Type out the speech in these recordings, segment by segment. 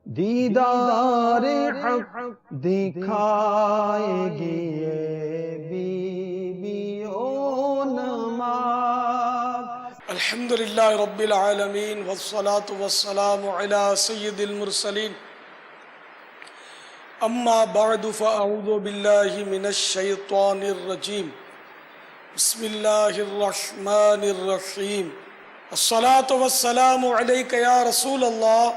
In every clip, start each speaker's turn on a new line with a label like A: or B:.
A: دیدار حق دکھائے گی یہ بی او نماز۔
B: الحمدللہ رب العالمین والصلاة والسلام علی سید المرسلین، اما بعد فاعوذ باللہ من الشیطان الرجیم، بسم اللہ الرحمن الرحیم۔ الصلاة والسلام علیک یا رسول اللہ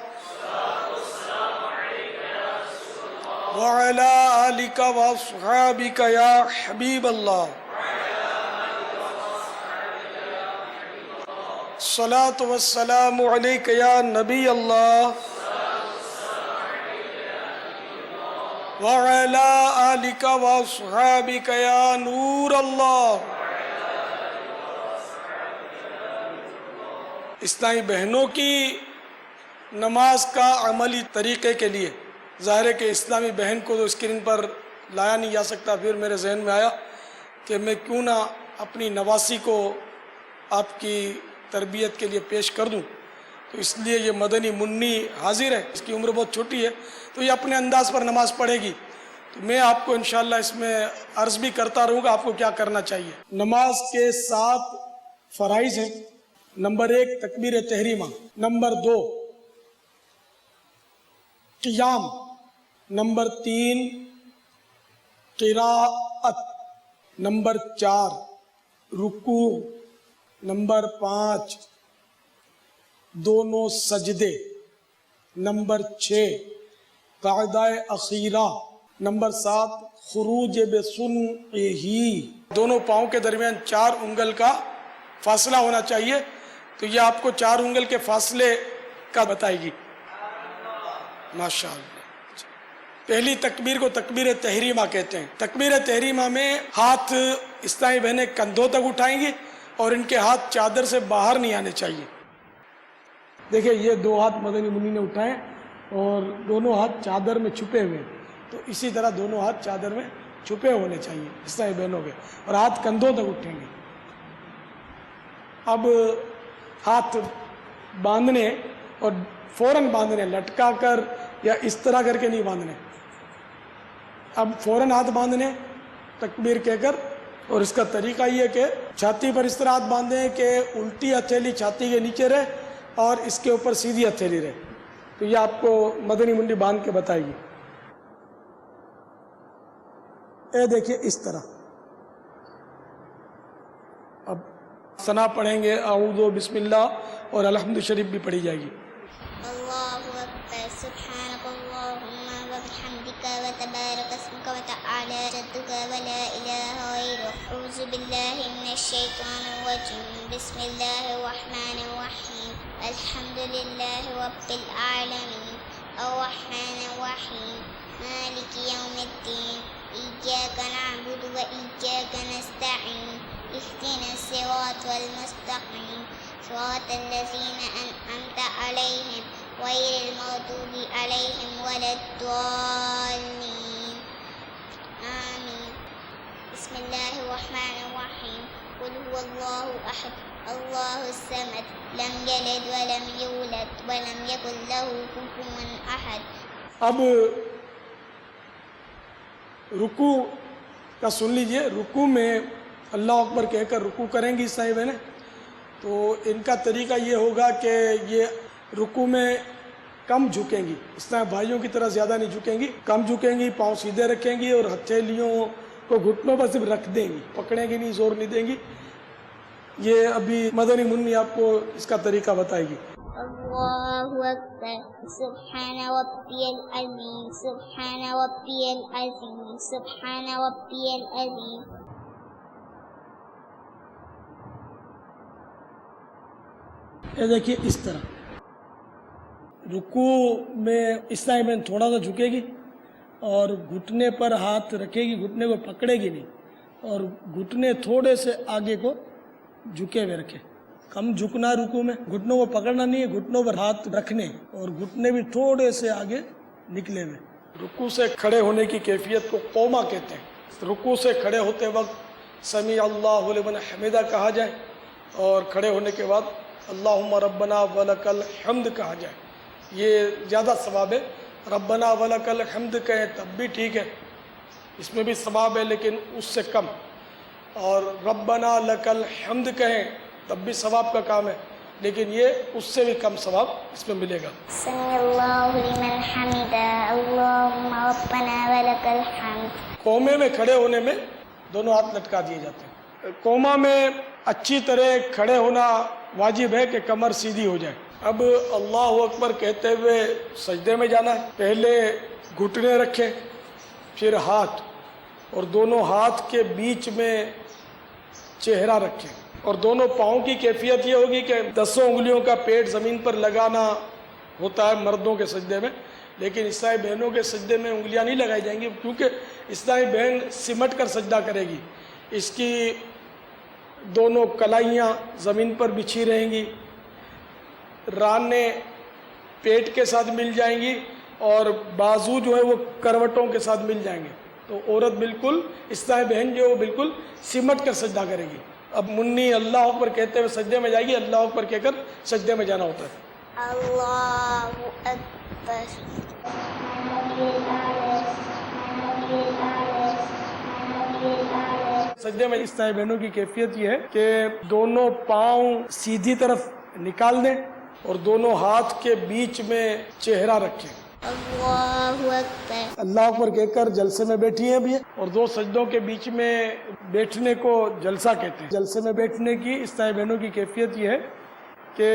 B: وعلی آلک واصحابک یا حبیب اللہ۔ الصلاة والسلام علیک یا نبی اللہ وعلی آلک واصحابک یا نور اللہ۔ اسلامی بہنوں کی نماز کا عملی طریقے کے لیے ظاہر ہے کہ اسلامی بہن کو تو اسکرین پر لایا نہیں جا سکتا، پھر میرے ذہن میں آیا کہ میں کیوں نہ اپنی نواسی کو آپ کی تربیت کے لیے پیش کر دوں، تو اس لیے یہ مدنی منی حاضر ہے، اس کی عمر بہت چھوٹی ہے تو یہ اپنے انداز پر نماز پڑھے گی، تو میں آپ کو انشاءاللہ اس میں عرض بھی کرتا رہوں گا آپ کو کیا کرنا چاہیے۔ نماز کے 7 فرائض ہیں۔ نمبر 1 تکبیر تحریمہ، نمبر 2 قیام، نمبر 3 قراءت، نمبر 4 رکوع، نمبر 5 دونوں سجدے، نمبر 6 قاعدہ اخیرہ، نمبر 7 خروج بسنعہ، دونوں پاؤں کے درمیان 4 انگل کا فاصلہ ہونا چاہیے، تو یہ آپ کو 4 انگل کے فاصلے کا بتائے گی۔ ماشاءاللہ۔ پہلی تکبیر کو تکبیر تحریمہ کہتے ہیں۔ تکبیر تحریمہ میں ہاتھ اسلامی بہنیں کندھوں تک اٹھائیں گی اور ان کے ہاتھ چادر سے باہر نہیں آنے چاہیے۔ دیکھیں یہ 2 ہاتھ مدنی منی نے اٹھائیں اور دونوں ہاتھ چادر میں چھپے ہوئے ہیں، تو اسی طرح دونوں ہاتھ چادر میں چھپے ہونے چاہیے اسلامی بہنوں کے، اور ہاتھ کندھوں تک اٹھیں گے۔ اب ہاتھ باندھنے اور فوراً باندھنے، لٹکا کر یا اس طرح کر کے نہیں باندھنے، اب فوراً ہاتھ باندھنے تکبیر کہہ کر، اور اس کا طریقہ یہ کہ چھاتی پر اس طرح ہاتھ باندھیں کہ الٹی ہتھیلی چھاتی کے نیچے رہے اور اس کے اوپر سیدھی ہتھیلی رہے، تو یہ آپ کو مدنی منڈی باندھ کے بتائے گی۔ اے دیکھیے اس طرح۔ اب ثنا پڑھیں گے، اعوذ بسم اللہ اور الحمد شریف بھی پڑھی جائے گی۔
C: اللہ اکبر، سبحانک اللہم وبحمدک وتبارک اسمک وتعالی جدک ولا الہ غیرک، اعوذ باللہ من الشیطان الرجیم، بسم اللہ الرحمن الرحیم، الحمد للہ رب العالمین، الرحمن الرحیم، مالک یوم الدین، ایاک نعبد و ایاک نستعین، اهدنا الصراط المستقیم، صراط الذین انعمت علیہم غیر المغضوب علیہم ولا الضالین، آمین۔ بسم اللہ الرحمن الرحیم، قل هو اللہ احد اللہ الصمد، لم یلد ولم یولد ولم یکن له کفوا احد۔
B: اب رکوع کا سن لیجئے۔ رکوع میں اللہ اکبر کہہ کر رکوع کریں گی اسلامی بہنیں، تو ان کا طریقہ یہ ہوگا کہ یہ رکوع میں کم جھکیں گی، اسلامی بھائیوں کی طرح زیادہ نہیں جھکیں گی، کم جھکیں گی، پاؤں سیدھے رکھیں گی اور ہتھیلیوں کو گھٹنوں پر صرف رکھ دیں گی، پکڑیں گی نہیں، زور نہیں دیں گی۔ یہ ابھی مدنی منی آپ کو اس کا طریقہ بتائے گی۔
C: اللہ اکبر، سبحان ربی العظیم، سبحان ربی العظیم، سبحان ربی العظیم۔
B: یہ دیکھیے اس طرح رکوع میں اسلامی بہن تھوڑا سا جھکے گی اور گھٹنے پر ہاتھ رکھے گی، گھٹنے کو پکڑے گی نہیں، اور گھٹنے تھوڑے سے آگے کو جھکے ہوئے رکھے، کم جھکنا رکوع میں، گھٹنوں کو پکڑنا نہیں ہے، گھٹنوں پر ہاتھ رکھنے اور گھٹنے بھی تھوڑے سے آگے نکلے ہوئے۔ رکوع سے کھڑے ہونے کی کیفیت کو قومہ کہتے ہیں۔ رکوع سے کھڑے ہوتے وقت سمیع اللہ لمن حمدہ کہا جائے، اور کھڑے ہونے کے بعد اللہم ربنا ولک الحمد کہا جائے، یہ زیادہ ثواب ہے۔ ربنا ولک الحمد کہیں تب بھی ٹھیک ہے، اس میں بھی ثواب ہے لیکن اس سے کم، اور ربنا لک الحمد کہیں تب بھی ثواب کا کام ہے لیکن یہ اس سے بھی کم ثواب اس میں ملے گا۔
C: سمی اللہ لمن حمدہ اللہم ربنا ولک الحمد۔
B: قومے میں کھڑے ہونے میں دونوں ہاتھ لٹکا دیے جاتے ہیں۔ قوما میں اچھی طرح کھڑے ہونا واجب ہے کہ کمر سیدھی ہو جائے۔ اب اللہ اکبر کہتے ہوئے سجدے میں جانا ہے، پہلے گھٹنے رکھیں، پھر ہاتھ، اور دونوں ہاتھ کے بیچ میں چہرہ رکھیں، اور دونوں پاؤں کی کیفیت یہ ہوگی کہ 10 انگلیوں کا پیٹ زمین پر لگانا ہوتا ہے مردوں کے سجدے میں، لیکن عیسائی بہنوں کے سجدے میں انگلیاں نہیں لگائی جائیں گی، کیونکہ عیسائی بہن سمٹ کر سجدہ کرے گی، اس کی دونوں کلائیاں زمین پر بچھی رہیں گی، رانے پیٹ کے ساتھ مل جائیں گی، اور بازو جو ہے وہ کروٹوں کے ساتھ مل جائیں گے، تو عورت بالکل عیسائی بہن جو ہے وہ بالکل سمٹ کر سجدہ کرے گی۔ اب منی اللہ اکبر کہتے ہوئے سجدے میں جائے گی، اللہ اکبر کہہ کر سجدے میں جانا ہوتا ہے۔
C: اللہ اکبر۔
B: سجدے میں عیسائی بہنوں کی کیفیت یہ ہے کہ دونوں پاؤں سیدھی طرف نکال دیں اور دونوں ہاتھ کے بیچ میں چہرہ رکھیں۔
C: اللہ اکبر۔
B: اللہ اکبر کہہ کر جلسے میں بیٹھی ہیں بھی، اور دو سجدوں کے بیچ میں بیٹھنے کو جلسہ کہتے ہیں۔ جلسے میں بیٹھنے کی عیسائی بہنوں کی کیفیت یہ ہے کہ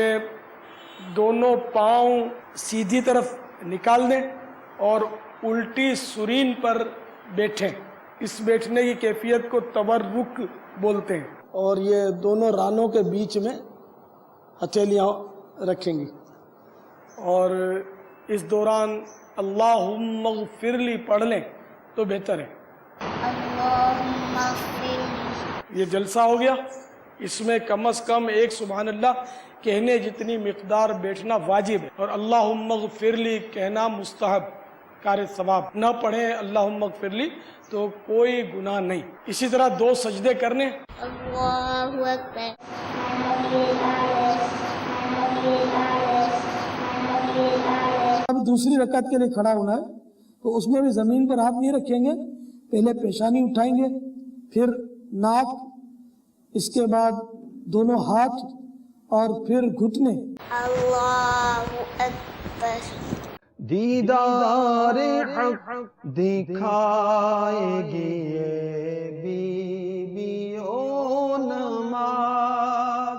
B: دونوں پاؤں سیدھی طرف نکال دیں اور الٹی سرین پر بیٹھیں، اس بیٹھنے کی کیفیت کو تورک بولتے ہیں، اور یہ دونوں رانوں کے بیچ میں ہتھیلیاں رکھیں گی، اور اس دوران اللہم اغفر لی پڑھ لیں تو بہتر ہے۔
C: اللہم اغفر لی۔
B: یہ جلسہ ہو گیا، اس میں کم از کم ایک سبحان اللہ کہنے جتنی مقدار بیٹھنا واجب ہے، اور اللہم اغفر لی کہنا مستحب کار ثواب، نہ پڑھیں اللہم اغفر لی تو کوئی گناہ نہیں۔ اسی طرح 2 سجدے کرنے۔
C: اللہ اکبر۔
B: اب دوسری رکعت کے لیے کھڑا ہونا ہے تو اس میں بھی زمین پر ہاتھ نہیں رکھیں گے، پہلے پیشانی اٹھائیں گے، پھر ناک، اس کے بعد دونوں ہاتھ، اور پھر گھٹنے۔
C: اللہ اکبر۔
A: دیدار حق دکھائے گی یہ بی بی او نماز،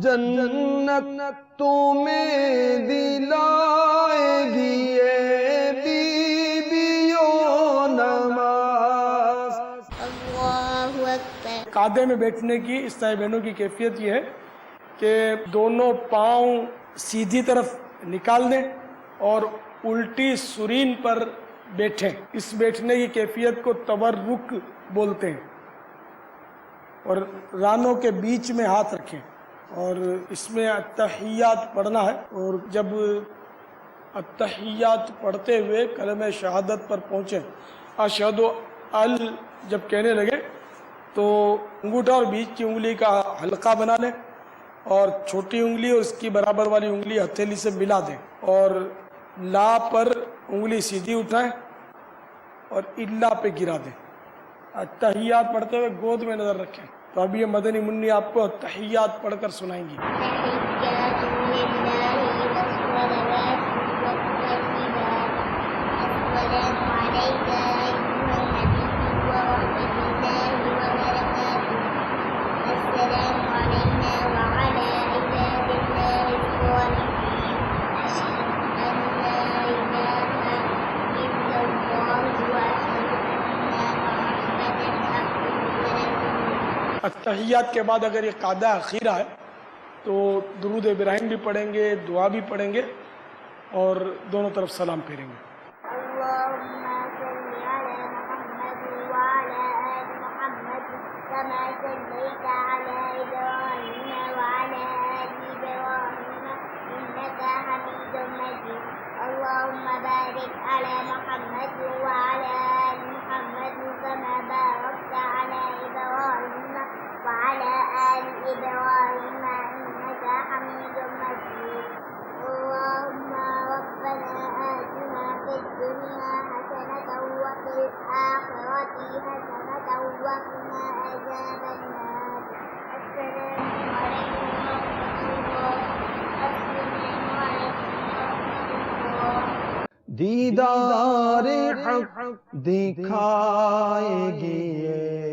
A: جنت تمہیں دلائے گی یہ بی بی او نماز۔
C: اللہ اکبر۔
B: قعدے میں بیٹھنے کی عیسائی بہنوں کی کیفیت یہ ہے کہ دونوں پاؤں سیدھی طرف نکال دیں اور الٹی سرین پر بیٹھیں، اس بیٹھنے کی کیفیت کو تورک بولتے ہیں، اور رانوں کے بیچ میں ہاتھ رکھیں، اور اس میں التحیات پڑھنا ہے، اور جب التحیات پڑھتے ہوئے کلمہ شہادت پر پہنچیں، اشہد ال جب کہنے لگے تو انگوٹھا اور بیچ کی انگلی کا حلقہ بنا لیں، اور چھوٹی انگلی اور اس کی برابر والی انگلی ہتھیلی سے ملا دیں، اور لا پر انگلی سیدھی اٹھائیں اور الا پہ گرا دیں۔ التحیات پڑھتے ہوئے گود میں نظر رکھیں۔ تو اب یہ مدنی منی آپ کو التحیات پڑھ کر سنائیں گی۔
C: تحیات للہ والصلوات والطیبات، السلام علیک ایھا النبی ورحمۃ اللہ وبرکاتہ، السلام علینا وعلی عباد اللہ الصالحین، اشہد ان لا الہ الا اللہ واشہد ان محمدا عبدہ ورسولہ۔
B: التحیات کے بعد اگر یہ قاعدہ اخیرہ ہے تو درود ابراہیم بھی پڑھیں گے، دعا بھی پڑھیں گے، اور دونوں طرف سلام پھیریں گے۔
C: اللهم صل على محمد وعلى آل محمد كما صليت على إبراهيم وعلى آل إبراهيم إنك حميد مجيد، اللهم بارك على محمد وعلى آل محمد كما باركت على إبراهيم وعلى آل إبراهيم إنك حميد مجيد، اللهم ربنا آتنا في وفي الآخرة حسنة وقنا عذاب النار. السلام عليكم ورحمة الله. السلام عليكم ورحمة الله.
A: دیدار حق دکھائے گی